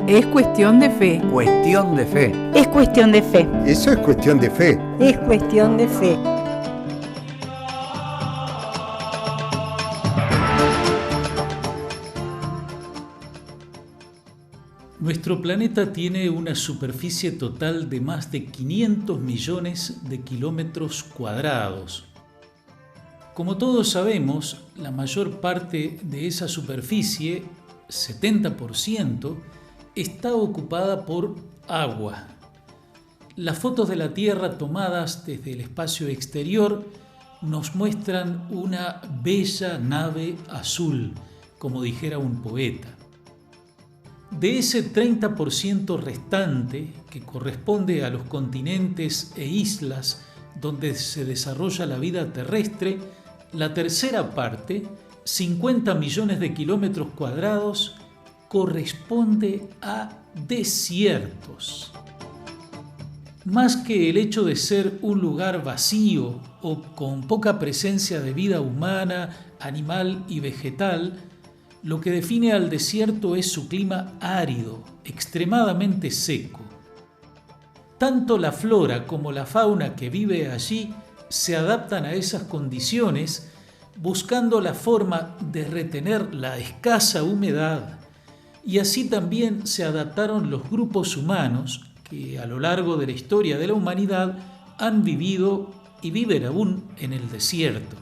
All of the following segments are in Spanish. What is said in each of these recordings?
Es cuestión de fe. Cuestión de fe. Es cuestión de fe. Eso es cuestión de fe. Es cuestión de fe. Nuestro planeta tiene una superficie total de más de 500 millones de kilómetros cuadrados. Como todos sabemos, la mayor parte de esa superficie, 70%, está ocupada por agua. Las fotos de la Tierra tomadas desde el espacio exterior nos muestran una bella nave azul, como dijera un poeta. De ese 30% restante, que corresponde a los continentes e islas donde se desarrolla la vida terrestre, la tercera parte, 50 millones de kilómetros cuadrados, corresponde a desiertos. Más que el hecho de ser un lugar vacío o con poca presencia de vida humana, animal y vegetal, lo que define al desierto es su clima árido, extremadamente seco. Tanto la flora como la fauna que vive allí se adaptan a esas condiciones, buscando la forma de retener la escasa humedad, y así también se adaptaron los grupos humanos que a lo largo de la historia de la humanidad han vivido y viven aún en el desierto.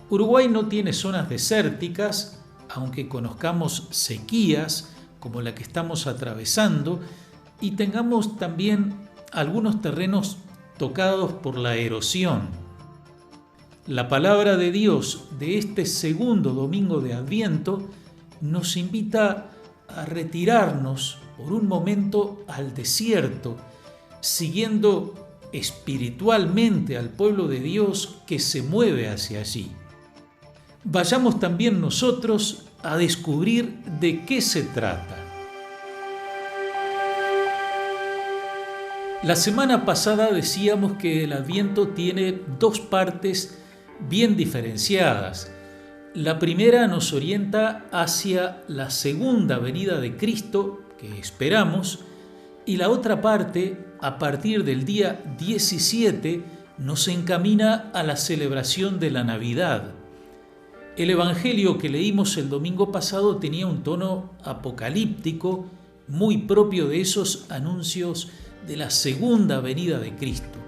Uruguay no tiene zonas desérticas, aunque conozcamos sequías como la que estamos atravesando y tengamos también algunos terrenos tocados por la erosión. La palabra de Dios de este segundo domingo de Adviento nos invita a retirarnos por un momento al desierto, siguiendo espiritualmente al pueblo de Dios que se mueve hacia allí. Vayamos también nosotros a descubrir de qué se trata. La semana pasada decíamos que el Adviento tiene dos partes bien diferenciadas. La primera nos orienta hacia la segunda venida de Cristo, que esperamos, y la otra parte, a partir del día 17, nos encamina a la celebración de la Navidad. El Evangelio que leímos el domingo pasado tenía un tono apocalíptico, muy propio de esos anuncios de la segunda venida de Cristo.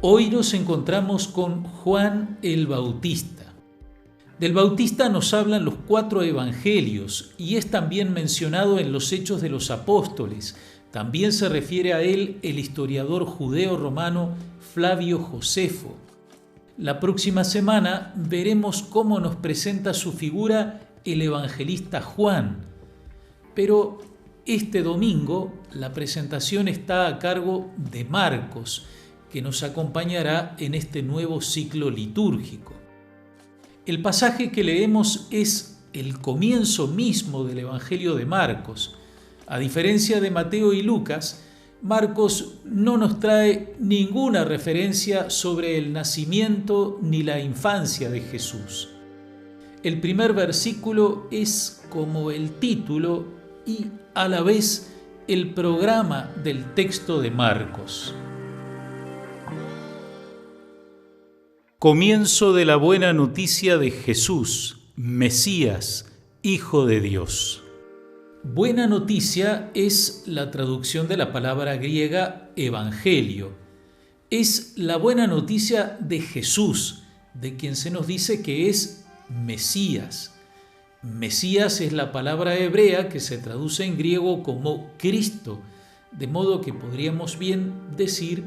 Hoy nos encontramos con Juan el Bautista. Del Bautista nos hablan los 4 evangelios y es también mencionado en los Hechos de los Apóstoles. También se refiere a él el historiador judeo-romano Flavio Josefo. La próxima semana veremos cómo nos presenta su figura el evangelista Juan. Pero este domingo la presentación está a cargo de Marcos, que nos acompañará en este nuevo ciclo litúrgico. El pasaje que leemos es el comienzo mismo del Evangelio de Marcos. A diferencia de Mateo y Lucas, Marcos no nos trae ninguna referencia sobre el nacimiento ni la infancia de Jesús. El primer versículo es como el título y a la vez el programa del texto de Marcos. Comienzo de la buena noticia de Jesús, Mesías, Hijo de Dios. Buena noticia es la traducción de la palabra griega evangelio. Es la buena noticia de Jesús, de quien se nos dice que es Mesías. Mesías es la palabra hebrea que se traduce en griego como Cristo, de modo que podríamos bien decir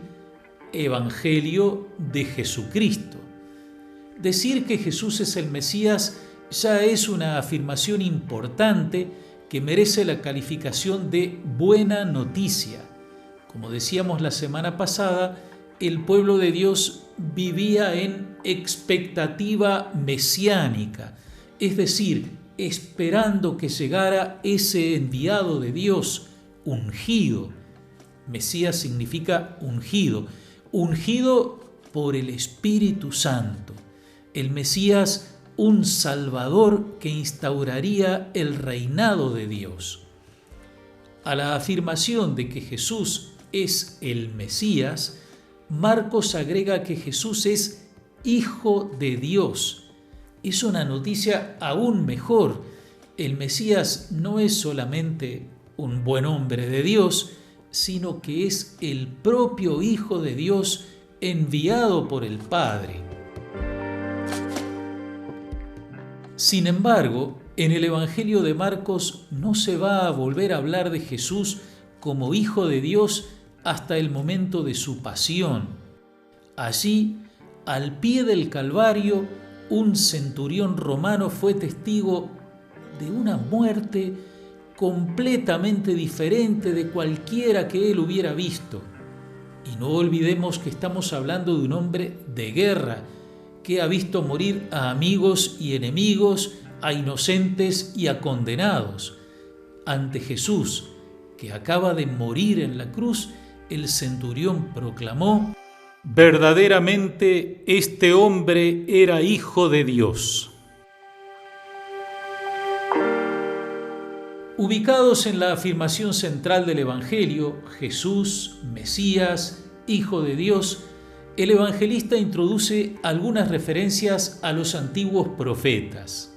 Evangelio de Jesucristo. Decir que Jesús es el Mesías ya es una afirmación importante que merece la calificación de buena noticia. Como decíamos la semana pasada, el pueblo de Dios vivía en expectativa mesiánica, es decir, esperando que llegara ese enviado de Dios, ungido. Mesías significa ungido, ungido por el Espíritu Santo. El Mesías un Salvador que instauraría el reinado de Dios. A la afirmación de que Jesús es el Mesías, Marcos agrega que Jesús es Hijo de Dios. Es una noticia aún mejor. El Mesías no es solamente un buen hombre de Dios, sino que es el propio Hijo de Dios enviado por el Padre. Sin embargo, en el Evangelio de Marcos no se va a volver a hablar de Jesús como Hijo de Dios hasta el momento de su pasión. Allí, al pie del Calvario, un centurión romano fue testigo de una muerte completamente diferente de cualquiera que él hubiera visto. Y no olvidemos que estamos hablando de un hombre de guerra, que ha visto morir a amigos y enemigos, a inocentes y a condenados. Ante Jesús, que acaba de morir en la cruz, el centurión proclamó: «Verdaderamente este hombre era Hijo de Dios». Ubicados en la afirmación central del Evangelio, Jesús, Mesías, Hijo de Dios, el evangelista introduce algunas referencias a los antiguos profetas.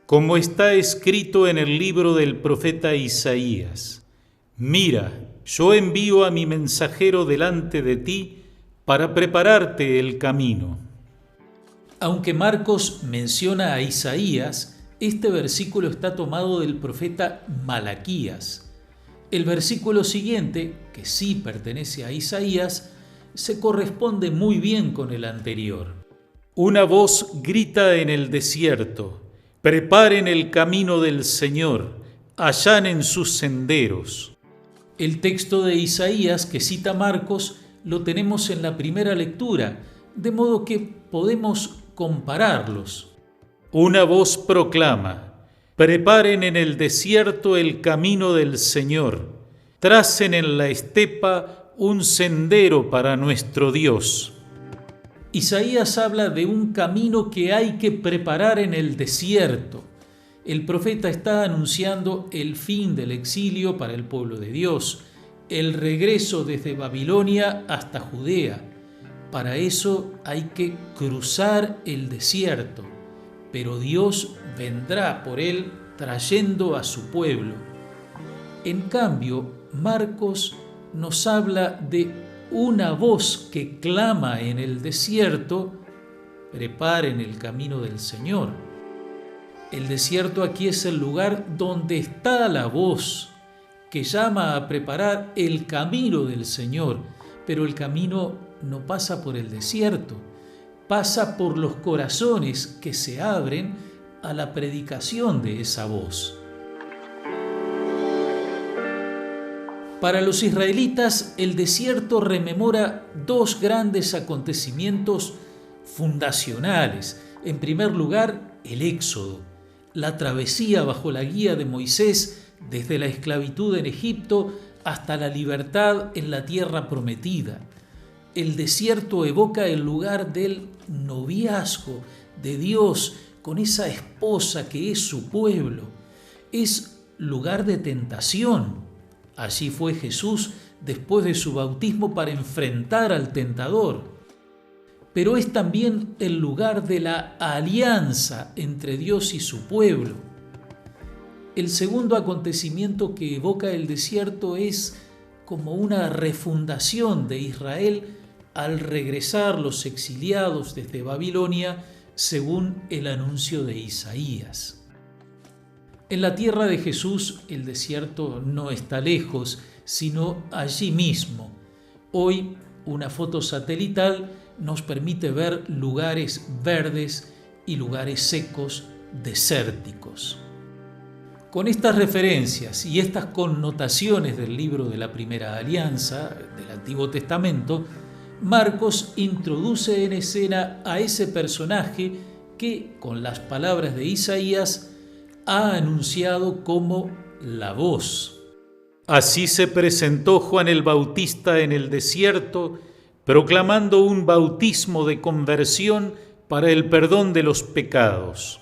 Como está escrito en el libro del profeta Isaías: «Mira, yo envío a mi mensajero delante de ti para prepararte el camino». Aunque Marcos menciona a Isaías, este versículo está tomado del profeta Malaquías. El versículo siguiente, que sí pertenece a Isaías, se corresponde muy bien con el anterior. Una voz grita en el desierto: «Preparen el camino del Señor, allanen sus senderos». El texto de Isaías que cita Marcos lo tenemos en la primera lectura, de modo que podemos compararlos. Una voz proclama: «Preparen en el desierto el camino del Señor, tracen en la estepa un sendero para nuestro Dios». Isaías habla de un camino que hay que preparar en el desierto. El profeta está anunciando el fin del exilio para el pueblo de Dios, el regreso desde Babilonia hasta Judea. Para eso hay que cruzar el desierto, pero Dios vendrá por él trayendo a su pueblo. En cambio, Marcos nos habla de una voz que clama en el desierto: «Preparen el camino del Señor». El desierto aquí es el lugar donde está la voz que llama a preparar el camino del Señor, pero el camino no pasa por el desierto, pasa por los corazones que se abren a la predicación de esa voz. Para los israelitas, el desierto rememora dos grandes acontecimientos fundacionales. En primer lugar, el Éxodo, la travesía bajo la guía de Moisés desde la esclavitud en Egipto hasta la libertad en la tierra prometida. El desierto evoca el lugar del noviazgo de Dios con esa esposa que es su pueblo. Es lugar de tentación. Allí fue Jesús después de su bautismo para enfrentar al tentador. Pero es también el lugar de la alianza entre Dios y su pueblo. El segundo acontecimiento que evoca el desierto es como una refundación de Israel al regresar los exiliados desde Babilonia, según el anuncio de Isaías. En la tierra de Jesús, el desierto no está lejos, sino allí mismo. Hoy, una foto satelital nos permite ver lugares verdes y lugares secos, desérticos. Con estas referencias y estas connotaciones del libro de la Primera Alianza, del Antiguo Testamento, Marcos introduce en escena a ese personaje que, con las palabras de Isaías, ha anunciado como la voz. Así se presentó Juan el Bautista en el desierto, proclamando un bautismo de conversión para el perdón de los pecados.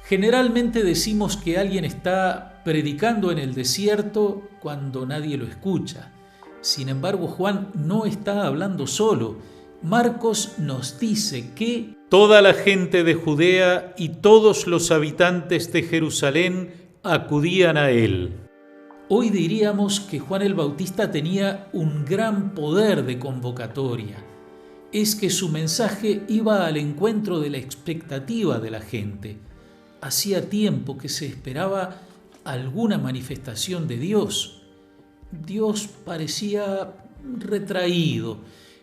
Generalmente decimos que alguien está predicando en el desierto cuando nadie lo escucha. Sin embargo, Juan no está hablando solo. Marcos nos dice que toda la gente de Judea y todos los habitantes de Jerusalén acudían a él. Hoy diríamos que Juan el Bautista tenía un gran poder de convocatoria. Es que su mensaje iba al encuentro de la expectativa de la gente. Hacía tiempo que se esperaba alguna manifestación de Dios. Dios parecía retraído.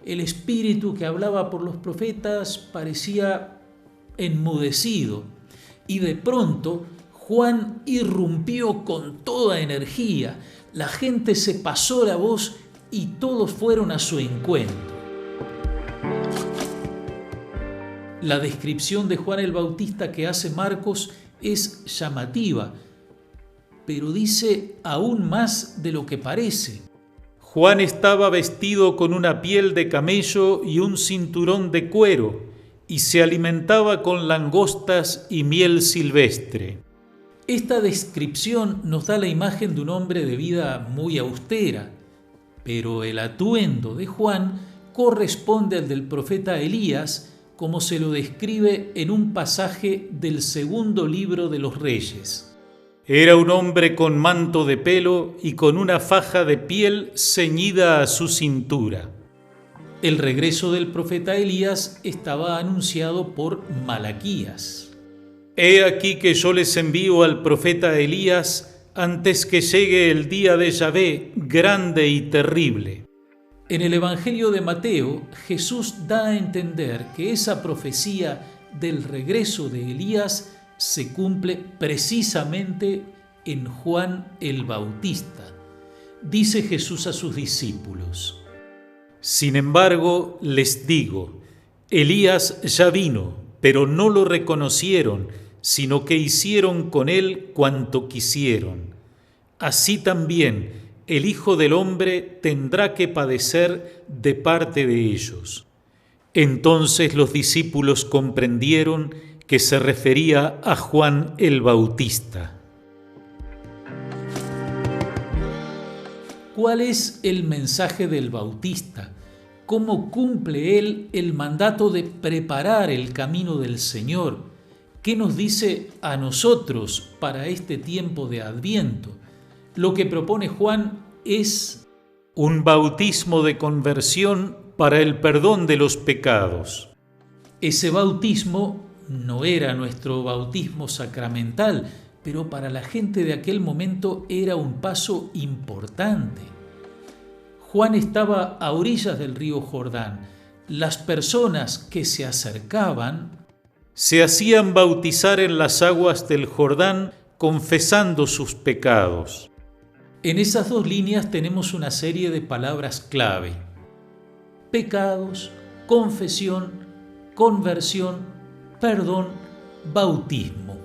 El espíritu que hablaba por los profetas parecía enmudecido. Y de pronto Juan irrumpió con toda energía. La gente se pasó la voz y todos fueron a su encuentro. La descripción de Juan el Bautista que hace Marcos es llamativa, pero dice aún más de lo que parece. Juan estaba vestido con una piel de camello y un cinturón de cuero, y se alimentaba con langostas y miel silvestre. Esta descripción nos da la imagen de un hombre de vida muy austera, pero el atuendo de Juan corresponde al del profeta Elías, como se lo describe en un pasaje del segundo libro de los Reyes. Era un hombre con manto de pelo y con una faja de piel ceñida a su cintura. El regreso del profeta Elías estaba anunciado por Malaquías. He aquí que yo les envío al profeta Elías antes que llegue el día de Yahvé, grande y terrible. En el Evangelio de Mateo, Jesús da a entender que esa profecía del regreso de Elías se cumple precisamente en Juan el Bautista. Dice Jesús a sus discípulos: Sin embargo, les digo, Elías ya vino, pero no lo reconocieron, sino que hicieron con él cuanto quisieron. Así también el Hijo del Hombre tendrá que padecer de parte de ellos. Entonces los discípulos comprendieron que se refería a Juan el Bautista. ¿Cuál es el mensaje del Bautista? ¿Cómo cumple él el mandato de preparar el camino del Señor? ¿Qué nos dice a nosotros para este tiempo de Adviento? Lo que propone Juan es un bautismo de conversión para el perdón de los pecados. Ese bautismo no era nuestro bautismo sacramental, pero para la gente de aquel momento era un paso importante. Juan estaba a orillas del río Jordán. Las personas que se acercaban se hacían bautizar en las aguas del Jordán confesando sus pecados. En esas dos líneas tenemos una serie de palabras clave: pecados, confesión, conversión, perdón, bautismo.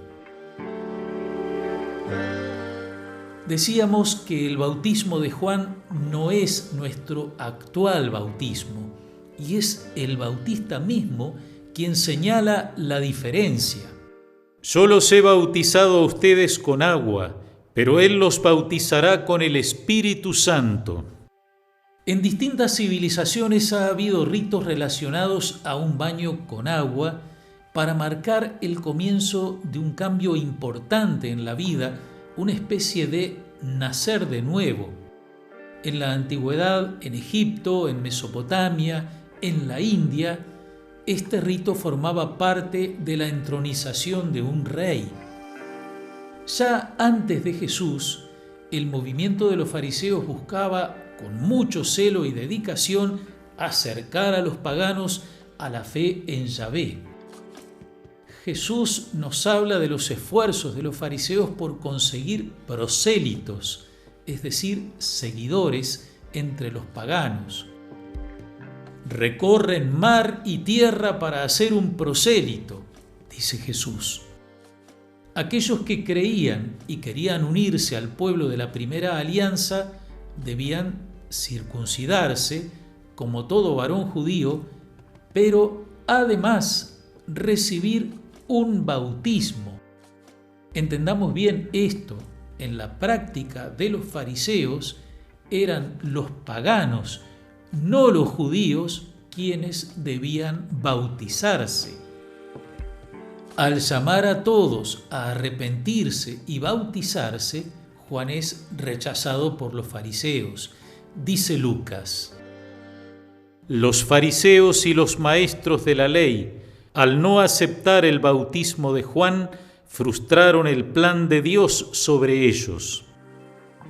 Decíamos que el bautismo de Juan no es nuestro actual bautismo, y es el Bautista mismo quien señala la diferencia. Yo los he bautizado a ustedes con agua, pero Él los bautizará con el Espíritu Santo. En distintas civilizaciones ha habido ritos relacionados a un baño con agua para marcar el comienzo de un cambio importante en la vida, una especie de nacer de nuevo. En la antigüedad, en Egipto, en Mesopotamia, en la India, este rito formaba parte de la entronización de un rey. Ya antes de Jesús, el movimiento de los fariseos buscaba, con mucho celo y dedicación, acercar a los paganos a la fe en Yahvé. Jesús nos habla de los esfuerzos de los fariseos por conseguir prosélitos, es decir, seguidores entre los paganos. Recorren mar y tierra para hacer un prosélito, dice Jesús. Aquellos que creían y querían unirse al pueblo de la primera alianza debían circuncidarse como todo varón judío, pero además recibir un bautismo. Entendamos bien esto. En la práctica de los fariseos eran los paganos, no los judíos, quienes debían bautizarse. Al llamar a todos a arrepentirse y bautizarse, Juan es rechazado por los fariseos. Dice Lucas: los fariseos y los maestros de la ley, al no aceptar el bautismo de Juan, frustraron el plan de Dios sobre ellos.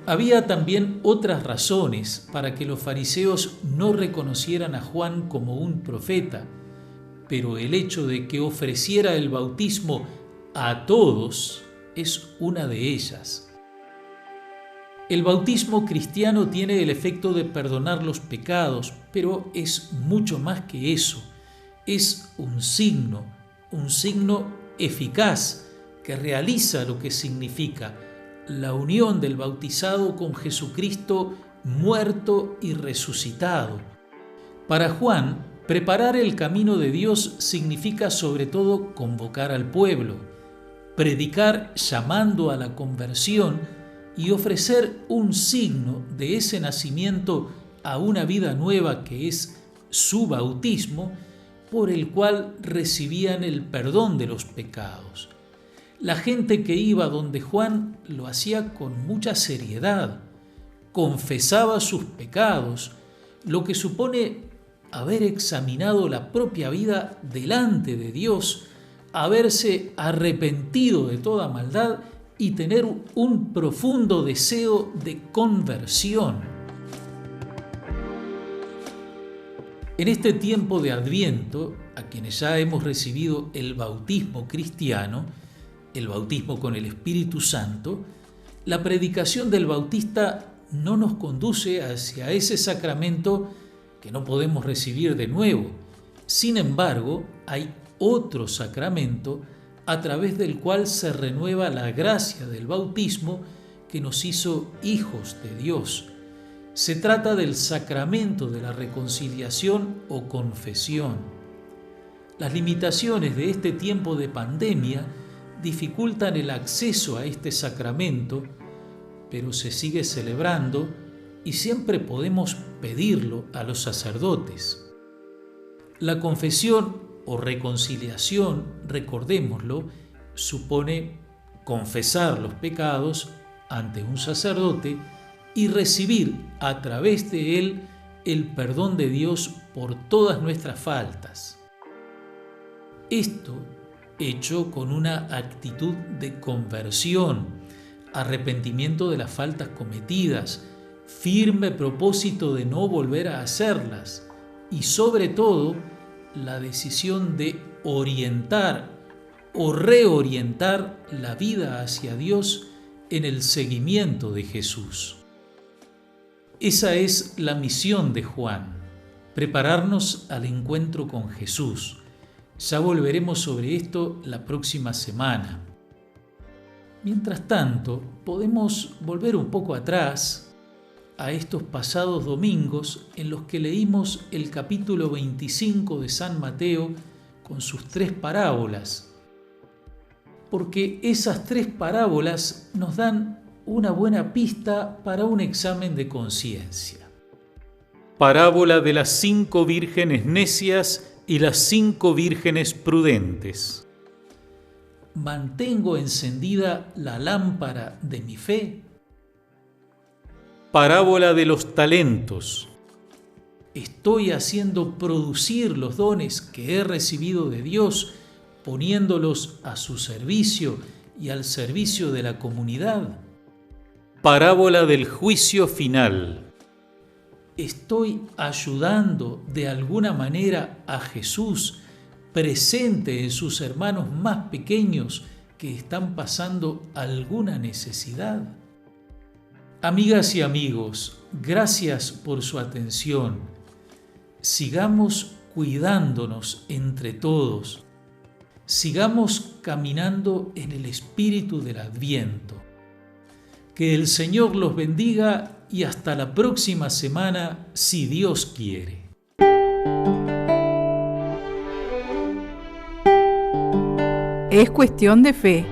Había también otras razones para que los fariseos no reconocieran a Juan como un profeta, pero el hecho de que ofreciera el bautismo a todos es una de ellas. El bautismo cristiano tiene el efecto de perdonar los pecados, pero es mucho más que eso. Es un signo eficaz que realiza lo que significa la unión del bautizado con Jesucristo muerto y resucitado. Para Juan, preparar el camino de Dios significa sobre todo convocar al pueblo, predicar llamando a la conversión y ofrecer un signo de ese nacimiento a una vida nueva que es su bautismo, por el cual recibían el perdón de los pecados. La gente que iba donde Juan lo hacía con mucha seriedad, confesaba sus pecados, lo que supone haber examinado la propia vida delante de Dios, haberse arrepentido de toda maldad y tener un profundo deseo de conversión. En este tiempo de Adviento, a quienes ya hemos recibido el bautismo cristiano, el bautismo con el Espíritu Santo, la predicación del Bautista no nos conduce hacia ese sacramento que no podemos recibir de nuevo. Sin embargo, hay otro sacramento a través del cual se renueva la gracia del bautismo que nos hizo hijos de Dios. Se trata del sacramento de la reconciliación o confesión. Las limitaciones de este tiempo de pandemia dificultan el acceso a este sacramento, pero se sigue celebrando y siempre podemos pedirlo a los sacerdotes. La confesión o reconciliación, recordémoslo, supone confesar los pecados ante un sacerdote y recibir a través de él el perdón de Dios por todas nuestras faltas. Esto hecho con una actitud de conversión, arrepentimiento de las faltas cometidas, firme propósito de no volver a hacerlas y sobre todo la decisión de orientar o reorientar la vida hacia Dios en el seguimiento de Jesús. Esa es la misión de Juan, prepararnos al encuentro con Jesús. Ya volveremos sobre esto la próxima semana. Mientras tanto, podemos volver un poco atrás a estos pasados domingos en los que leímos el capítulo 25 de San Mateo con sus 3 parábolas, porque esas 3 parábolas nos dan una buena pista para un examen de conciencia. Parábola de las 5 vírgenes necias y las 5 vírgenes prudentes. ¿Mantengo encendida la lámpara de mi fe? Parábola de los talentos. ¿Estoy haciendo producir los dones que he recibido de Dios, poniéndolos a su servicio y al servicio de la comunidad? Parábola del juicio final. ¿Estoy ayudando de alguna manera a Jesús presente en sus hermanos más pequeños que están pasando alguna necesidad? Amigas y amigos, gracias por su atención. Sigamos cuidándonos entre todos. Sigamos caminando en el espíritu del Adviento. Que el Señor los bendiga y hasta la próxima semana, si Dios quiere. Es cuestión de fe.